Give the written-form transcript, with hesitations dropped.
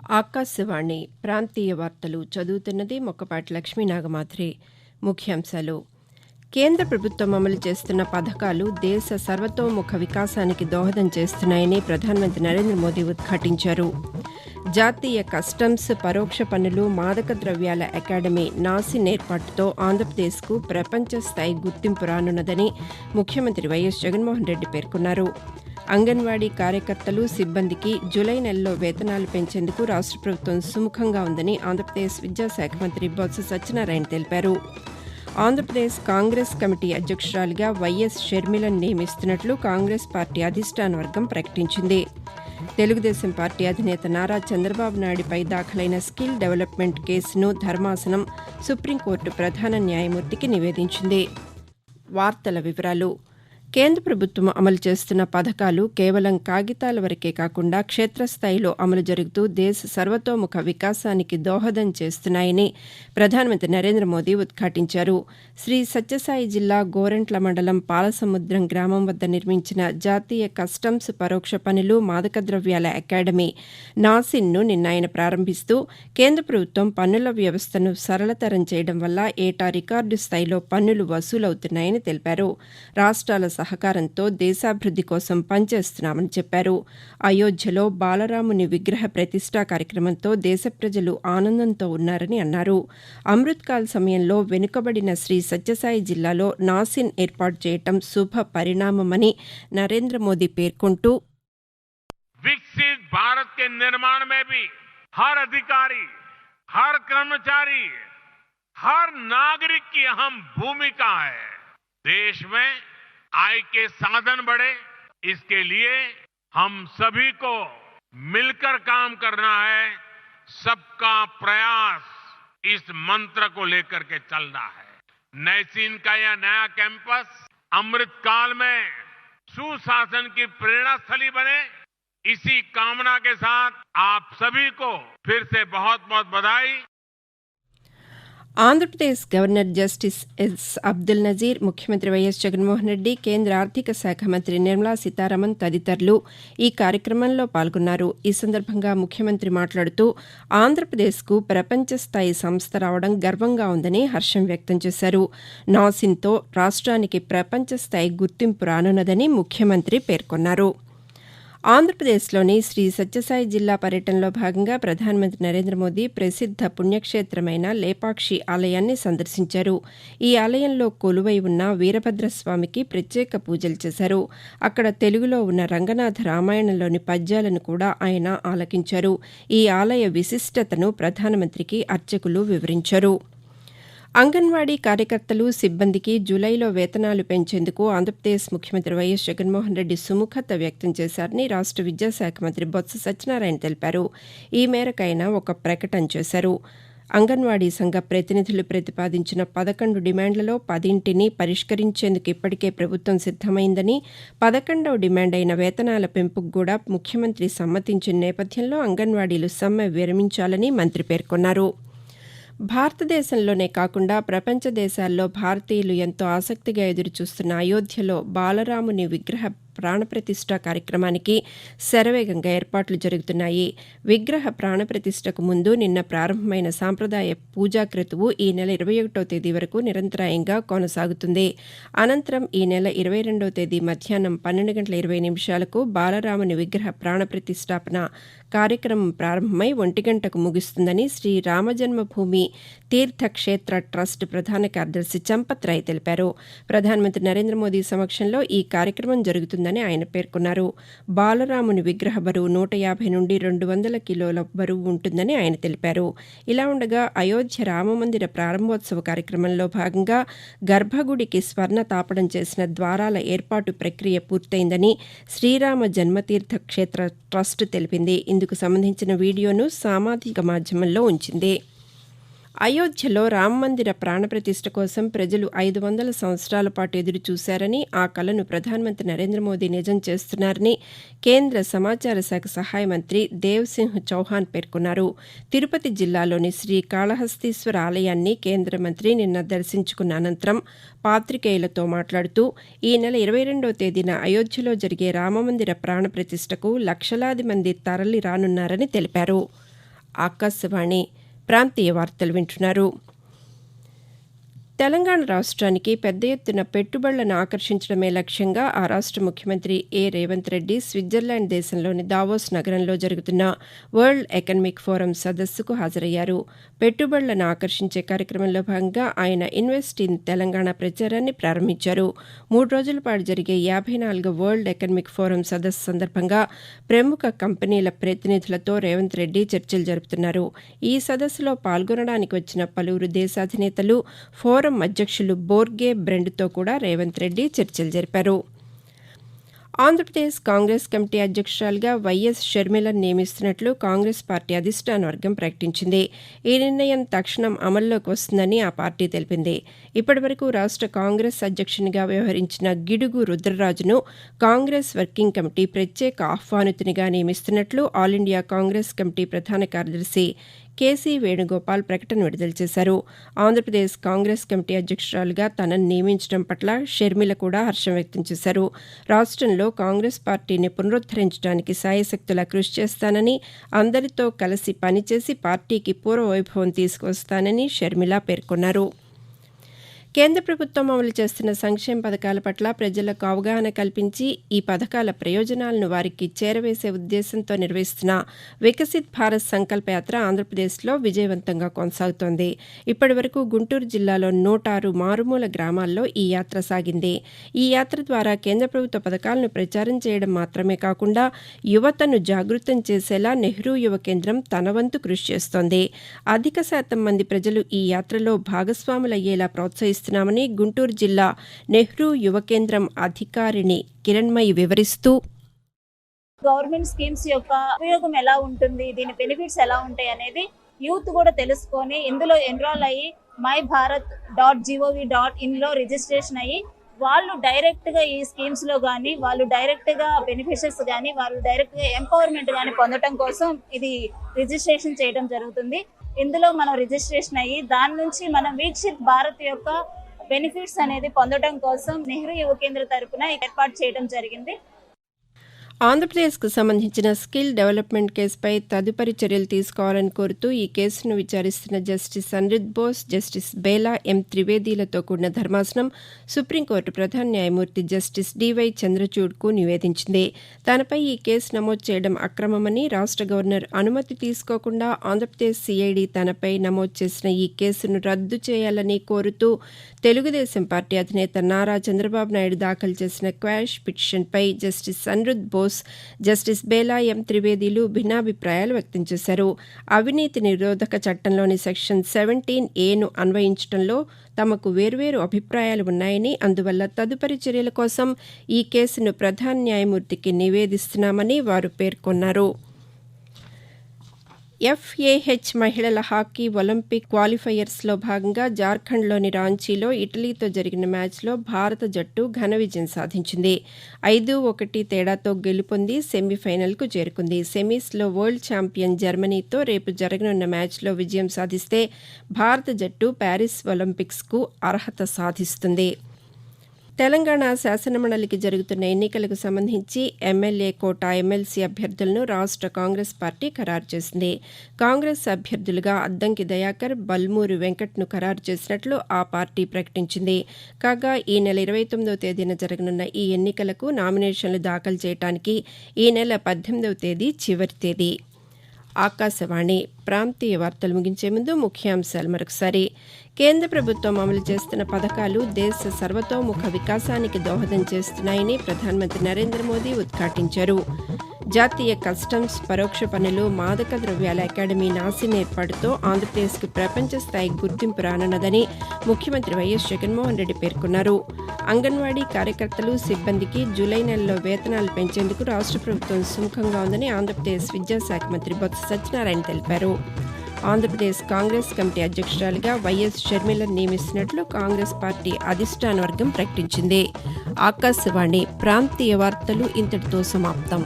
ఆకాశవాణి ప్రాంతీయ వార్తలు చదువుతున్నది మొక్కపాటి లక్ష్మీనాగమాధురి. ముఖ్యాంశాలు: కేంద్ర ప్రభుత్వం అమలు చేస్తున్న పథకాలు దేశ సర్వతోముఖ వికాసానికి దోహదం చేస్తున్నాయని ప్రధానమంత్రి నరేంద్ర మోదీ ఉద్ఘాటించారు. జాతీయ కస్టమ్స్, పరోక్ష పన్నులు, మాదక ద్రవ్యాల అకాడమీ నాసిన్ ఏర్పాటుతో ఆంధ్రప్రదేశ్కు ప్రపంచ స్థాయి గుర్తింపు రానున్నదని ముఖ్యమంత్రి వైఎస్ జగన్మోహన్ రెడ్డి పేర్కొన్నారు. అంగన్వాడీ కార్యకర్తలు, సిబ్బందికి జూలై నెలలో వేతనాలు పెంచేందుకు రాష్ట్ర ప్రభుత్వం సుముఖంగా ఉందని ఆంధ్రప్రదేశ్ విద్యాశాఖ మంత్రి బొత్స సత్యనారాయణ తెలిపారు. ఆంధ్రప్రదేశ్ కాంగ్రెస్ కమిటీ అధ్యక్షురాలిగా వైఎస్ షర్మిలను నియమిస్తున్నట్లు కాంగ్రెస్ పార్టీ అధిష్టాన వర్గం ప్రకటించింది. తెలుగుదేశం పార్టీ అధినేత నారా చంద్రబాబు నాయుడుపై దాఖలైన స్కిల్ డెవలప్మెంట్ కేసును ధర్మాసనం సుప్రీంకోర్టు ప్రధాన న్యాయమూర్తికి నివేదించింది. వార్తల వివరాలు: కేంద్ర ప్రభుత్వం అమలు చేస్తున్న పథకాలు కేవలం కాగితాల వరకే కాకుండా క్షేత్రస్థాయిలో అమలు జరుగుతూ దేశ సర్వతోముఖ వికాసానికి దోహదం చేస్తున్నాయని ప్రధానమంత్రి నరేంద్ర మోదీ ఉద్ఘాటించారు. శ్రీ సత్యసాయి జిల్లా గోరంట్ల మండలం పాలసముద్రం గ్రామం వద్ద నిర్మించిన జాతీయ కస్టమ్స్, పరోక్ష పన్నులు, మాదక ద్రవ్యాల అకాడమీ నాసిన్ను నిన్న ఆయన ప్రారంభిస్తూ కేంద్ర ప్రభుత్వం పన్నుల వ్యవస్థను సరళతరం చేయడం వల్ల ఏటా రికార్డు స్థాయిలో పన్నులు వసూలవుతున్నాయని తెలిపారు. రాష్ట్రాల సహకారంతో దేశాభివృద్ది కోసం పనిచేస్తున్నామని చెప్పారు. అయోధ్యలో బాలరాముని విగ్రహ ప్రతిష్టా కార్యక్రమంతో దేశ ప్రజలు ఆనందంతో ఉన్నారని అన్నారు. అమృత్కాల్ సమయంలో వెనుకబడిన శ్రీ సత్యసాయి జిల్లాలో నాసిన్ ఏర్పాటు చేయడం శుభ పరిణామమని నరేంద్ర మోదీ పేర్కొంటూ, विकसित भारत के निर्माण में भी हर अधिकारी, हर कर्मचारी, हर नागरिक की अहम भूमिका है. देश में आय के साधन बढ़े, इसके लिए हम सभी को मिलकर काम करना है. सबका प्रयास इस मंत्र को लेकर के चलना है. नैसीन का यह नया कैंपस अमृतकाल में सुशासन की प्रेरणा स्थली बने, इसी कामना के साथ आप सभी को फिर से बहुत बहुत बधाई. Andhra Pradesh governor justice S Abdul Nazeer, ముఖ్యమంత్రి వైఎస్ జగన్మోహన్ రెడ్డి, కేంద్ర ఆర్థిక శాఖ మంత్రి నిర్మలా సీతారామన్ తదితరులు ఈ కార్యక్రమంలో పాల్గొన్నారు. ఈ సందర్భంగా ముఖ్యమంత్రి మాట్లాడుతూ ఆంధ్రప్రదేశ్కు ప్రపంచ స్థాయి సంస్థ రావడం గర్వంగా ఉందని హర్షం వ్యక్తం చేశారు. నాసిన్తో రాష్ట్రానికి ప్రపంచ స్థాయి గుర్తింపు రానున్నదని ముఖ్యమంత్రి పేర్కొన్నారు. ఆంధ్రప్రదేశ్లోని శ్రీ సత్యసాయి జిల్లా పర్యటనలో భాగంగా ప్రధానమంత్రి నరేంద్ర మోదీ ప్రసిద్ద పుణ్యక్షేత్రమైన లేపాక్షి ఆలయాన్ని సందర్శించారు. ఈ ఆలయంలో కొలువై ఉన్న వీరభద్రస్వామికి ప్రత్యేక పూజలు చేశారు. అక్కడ తెలుగులో ఉన్న రంగనాథ రామాయణంలోని పద్యాలను కూడా ఆయన ఆలకించారు. ఈ ఆలయ విశిష్టతను ప్రధానమంత్రికి అర్చకులు వివరించారు. అంగన్వాడీ కార్యకర్తలు, సిబ్బందికి జూలైలో వేతనాలు పెంచేందుకు ఆంధ్రప్రదేశ్ ముఖ్యమంత్రి వైఎస్ జగన్మోహన్ రెడ్డి సుముఖత వ్యక్తం చేశారని రాష్ట్ర విద్యాశాఖ మంత్రి బొత్స సత్యనారాయణ తెలిపారు. ఈ మేరకు ఆయన ఒక ప్రకటన చేశారు. అంగన్వాడీ సంఘ ప్రతినిధులు ప్రతిపాదించిన 11 డిమాండ్లలో 10ంటిని పరిష్కరించేందుకు ఇప్పటికే ప్రభుత్వం సిద్దమైందని, 11వ డిమాండ్ అయిన వేతనాల పెంపుకు కూడా ముఖ్యమంత్రి సమ్మతించిన నేపథ్యంలో అంగన్వాడీలు సమ్మె విరమించాలని మంత్రి పేర్కొన్నారు. భారతదేశంలోనే కాకుండా ప్రపంచ దేశాల్లో భారతీయులు ఎంతో ఆసక్తిగా ఎదురుచూస్తున్న అయోధ్యలో బాలరాముని విగ్రహ ప్రాణప్రతిష్ఠ కార్యక్రమానికి శరవేగంగా ఏర్పాట్లు జరుగుతున్నాయి. విగ్రహ ప్రాణప్రతిష్ఠకు ముందు నిన్న ప్రారంభమైన సాంప్రదాయ పూజా క్రతువు ఈ నెల 21వ తేదీ వరకు నిరంతరాయంగా కొనసాగుతుంది. అనంతరం ఈ నెల 22వ తేదీ మధ్యాహ్నం 12:20 బాలరాముని విగ్రహ ప్రాణప్రతిష్ఠాపన కార్యక్రమం ప్రారంభమై 1 గంటకు ముగుస్తుందని శ్రీ రామజన్మభూమి తీర్థక్షేత్ర ట్రస్ట్ ప్రధాన కార్యదర్శి చంపత్ రాయ్ తెలిపారు. ప్రధానమంత్రి నరేంద్ర మోదీ సమక్షంలో ఈ కార్యక్రమం జరుగుతుందని ఆయన పేర్కొన్నారు. బాలరాముని విగ్రహ బరువు 150 నుండి 200 కిలోల బరువు ఉంటుందని ఆయన తెలిపారు. ఇలా ఉండగా అయోధ్య రామమందిర ప్రారంభోత్సవ కార్యక్రమంలో భాగంగా గర్భగుడికి స్వర్ణ తాపడం చేసిన ద్వారాల ఏర్పాటు ప్రక్రియ పూర్తయిందని శ్రీరామ జన్మతీర్థ క్షేత్ర ట్రస్ట్ తెలిపింది. ఇందుకు సంబంధించిన వీడియోను సామాజిక మాధ్యమంలో ఉంచింది. అయోధ్యలో రామమందిర ప్రాణప్రతిష్ఠ కోసం ప్రజలు 500 సంవత్సరాల పాటు ఎదురు చూశారని, ఆ కలను ప్రధానమంత్రి నరేంద్ర మోదీ నిజం చేస్తున్నారని కేంద్ర సమాచార శాఖ సహాయ మంత్రి దేవ్సింహ్ చౌహాన్ పేర్కొన్నారు. తిరుపతి జిల్లాలోని శ్రీ కాళహస్తీశ్వర ఆలయాన్ని కేంద్ర మంత్రి నిన్న దర్శించుకున్న అనంతరం పాతికేయులతో మాట్లాడుతూ ఈ నెల 22వ తేదీన అయోధ్యలో జరిగే రామమందిర ప్రాణప్రతిష్ఠకు లక్షలాది మంది తరలి రానున్నారని తెలిపారు. ఆకాశవాణి ప్రాంతీయ వార్తలు వింటున్నారు. తెలంగాణ రాష్ట్రానికి పెద్ద ఎత్తున పెట్టుబడులను ఆకర్షించడమే లక్ష్యంగా ఆ రాష్ట్ర ముఖ్యమంత్రి రేవంత్ రెడ్డి స్విట్జర్లాండ్ దేశంలోని దావోస్ నగరంలో జరుగుతున్న వరల్డ్ ఎకనామిక్ ఫోరం సదస్సుకు హాజరయ్యారు. పెట్టుబడులను ఆకర్షించే కార్యక్రమంలో భాగంగా ఆయన ఇన్వెస్ట్ ఇన్ తెలంగాణ ప్రచారాన్ని ప్రారంభించారు. 3 రోజుల పాటు జరిగే 54వ వరల్డ్ ఎకనామిక్ ఫోరం సదస్సు సందర్భంగా ప్రముఖ కంపెనీల ప్రతినిధులతో రేవంత్ రెడ్డి చర్చలు జరుపుతున్నారు. ఈ సదస్సులో పాల్గొనడానికి వచ్చిన పలువురు దేశాధినేతలు, ఫోరం అధ్యక్షులు బోర్గే బ్రెండ్తో కూడా రేవంత్ రెడ్డి చర్చలు జరిపారు. ఆంధ్రప్రదేశ్ కాంగ్రెస్ కమిటీ అధ్యక్షురాలుగా వైఎస్ షర్మిలను నియమిస్తున్నట్లు కాంగ్రెస్ పార్టీ అధిష్టాన వర్గం ప్రకటించింది. ఈ నిర్ణయం తక్షణం అమల్లోకి వస్తుందని ఆ పార్టీ తెలిపింది. ఇప్పటివరకు రాష్ట్ర కాంగ్రెస్ అధ్యక్షునిగా వ్యవహరించిన గిడుగు రుద్రరాజును కాంగ్రెస్ వర్కింగ్ కమిటీ ప్రత్యేక ఆహ్వానితునిగా నియమిస్తున్నట్లు ఆల్ ఇండియా కాంగ్రెస్ కమిటీ ప్రధాన కార్యదర్శి కేసీ వేణుగోపాల్ ప్రకటన విడుదల చేశారు. ఆంధ్రప్రదేశ్ కాంగ్రెస్ కమిటీ అధ్యక్షురాలుగా తనను నియమించడం పట్ల షర్మిల కూడా హర్షం వ్యక్తం చేశారు. రాష్ట్రంలో కాంగ్రెస్ పార్టీని పునరుద్దరించడానికి శాయశక్తులా కృషి చేస్తానని, అందరితో కలిసి పనిచేసి పార్టీకి పూర్వ వైభవం తీసుకువస్తానని షర్మిల పేర్కొన్నారు. కేంద్ర ప్రభుత్వం అమలు చేస్తున్న సంక్షేమ పథకాల పట్ల ప్రజలకు అవగాహన కల్పించి ఈ పథకాల ప్రయోజనాలను వారికి చేరవేసే ఉద్దేశంతో నిర్వహిస్తున్న వికసిత్ భారత్ సంకల్పయాత్ర ఆంధ్రప్రదేశ్లో విజయవంతంగా కొనసాగుతోంది. ఇప్పటివరకు గుంటూరు జిల్లాలో 106 మారుమూల గ్రామాల్లో ఈ యాత్ర సాగింది. ఈ యాత్ర ద్వారా కేంద్ర ప్రభుత్వ పథకాలను ప్రచారం చేయడం మాత్రమే కాకుండా యువతను జాగృతం చేసేలా నెహ్రూ యువ కేంద్రం తన వంతు కృషి చేస్తోంది. అధిక శాతం మంది ప్రజలు ఈ యాత్రలో భాగస్వాములయ్యేలా ప్రోత్సహిస్తున్నామని గుంటూరు జిల్లా నెహ్రూ యువ కేంద్రం అధికారిణి కిరణ్మయి వివరిస్తూ, గవర్నమెంట్ స్కీమ్స్ యొక్క ఉపయోగం ఎలా ఉంటుంది, దీని బెనిఫిట్స్ ఎలా ఉంటాయి అనేది యూత్ కూడా తెలుసుకొని ఇందులో ఎన్రోల్ అయ్యి myBharat.gov.in లో రిజిస్ట్రేషన్ అయ్యి వాళ్ళు డైరెక్ట్ గా ఈ స్కీమ్స్ లో కానీ, వాళ్ళు డైరెక్ట్ గా బెనిఫిషియర్స్ కానీ, వాళ్ళు డైరెక్ట్ గా ఎంపవర్మెంట్ కానీ పొందడం కోసం ఇది రిజిస్ట్రేషన్ చేయడం జరుగుతుంది. ఇందులో మనం రిజిస్ట్రేషన్ అయ్యి దాని నుంచి మనం వీక్షిత్ భారత్ యొక్క బెనిఫిట్స్ అనేది పొందడం కోసం నెహ్రూ యువ కేంద్ర తరపున ఏర్పాటు చేయడం జరిగింది. ఆంధ్రప్రదేశ్కు సంబంధించిన స్కిల్ డెవలప్మెంట్ కేసుపై తదుపరి చర్యలు తీసుకోవాలని కోరుతూ ఈ కేసును విచారిస్తున్న జస్టిస్ అనిరుద్ బోస్, జస్టిస్ బేలా ఎం త్రివేదీలతో కూడిన ధర్మాసనం సుప్రీంకోర్టు ప్రధాన న్యాయమూర్తి జస్టిస్ డివై చంద్రచూడ్కు నివేదించింది. తనపై ఈ కేసు నమోదు చేయడం అక్రమమని, రాష్ట్ర గవర్నర్ అనుమతి తీసుకోకుండా ఆంధ్రప్రదేశ్ సిఐడి తనపై నమోదు చేసిన ఈ కేసును రద్దు చేయాలని కోరుతూ తెలుగుదేశం పార్టీ అధినేత నారా చంద్రబాబు నాయుడు దాఖలు చేసిన క్వాష్ పిటిషన్పై జస్టిస్ అనిరుద్ బోస్, జస్టిస్ బేలా ఎం త్రివేదీలు భిన్నాభిప్రాయాలు వ్యక్తం చేశారు. అవినీతి నిరోధక చట్టంలోని సెక్షన్ 17A అన్వయించడంలో తమకు వేర్వేరు అభిప్రాయాలు ఉన్నాయని, అందువల్ల తదుపరి చర్యల కోసం ఈ కేసును ప్రధాన న్యాయమూర్తికి నివేదిస్తున్నామని వారు పేర్కొన్నారు. FAH మహిళల హాకీ ఒలింపిక్ క్వాలిఫైయర్స్లో భాగంగా జార్ఖండ్లోని రాంచీలో ఇటలీతో జరిగిన మ్యాచ్లో భారత జట్టు ఘన విజయం సాధించింది. 5-1 తేడాతో గెలుపొంది సెమీఫైనల్కు చేరుకుంది. సెమీస్లో వరల్డ్ ఛాంపియన్ జర్మనీతో రేపు జరగనున్న మ్యాచ్లో విజయం సాధిస్తే భారత జట్టు ప్యారిస్ ఒలింపిక్స్కు అర్హత సాధిస్తుంది. తెలంగాణ శాసనమండలికి జరుగుతున్న ఎన్నికలకు సంబంధించి ఎమ్మెల్యే కోటా, ఎమ్మెల్సీ అభ్యర్థులను రాష్ట్ర కాంగ్రెస్ పార్టీ ఖరారు చేసింది. కాంగ్రెస్ అభ్యర్థులుగా అద్దంకి దయాకర్, బల్మూరి వెంకట్ను ఖరారు చేసినట్లు ఆ పార్టీ ప్రకటించింది. కాగా ఈ నెల 29వ తేదీన జరగనున్న ఈ ఎన్నికలకు నామినేషన్లు దాఖలు చేయడానికి ఈ నెల 18వ తేదీ చివరి తేదీ. ఆకాశవాణి ప్రాంతీయ వార్తలు ముగించే ముందు ముఖ్యాంశాలు మరొకసారి. కేంద్ర ప్రభుత్వం అమలు చేస్తున్న పథకాలు దేశ సర్వతోముఖ వికాసానికి దోహదం చేస్తున్నాయని ప్రధానమంత్రి నరేంద్ర మోదీ ఉద్ఘాటించారు. జాతీయ కస్టమ్స్, పరోక్ష పన్నులు, మాదక ద్రవ్యాల అకాడమీ నాసిన్ ఏర్పాటుతో ఆంధ్రప్రదేశ్కు ప్రపంచ స్థాయి గుర్తింపు రానున్నదని ముఖ్యమంత్రి వైఎస్ జగన్మోహన్ రెడ్డి పేర్కొన్నారు. అంగన్వాడీ కార్యకర్తలు, సిబ్బందికి జూలై నెలలో వేతనాలు పెంచేందుకు రాష్ట్ర ప్రభుత్వం సుముఖంగా ఉందని ఆంధ్రప్రదేశ్ విద్యాశాఖ మంత్రి బొత్స సత్యనారాయణ తెలిపారు. ఆంధ్రప్రదేశ్ కాంగ్రెస్ కమిటీ అధ్యక్షురాలిగా వైఎస్ షర్మిలను నియమిస్తున్నట్లు కాంగ్రెస్ పార్టీ అధిష్టాన వర్గం ప్రకటించింది. ఆకాశవాణి ప్రాంతీయ వార్తలు ఇంతటితో సమాప్తం.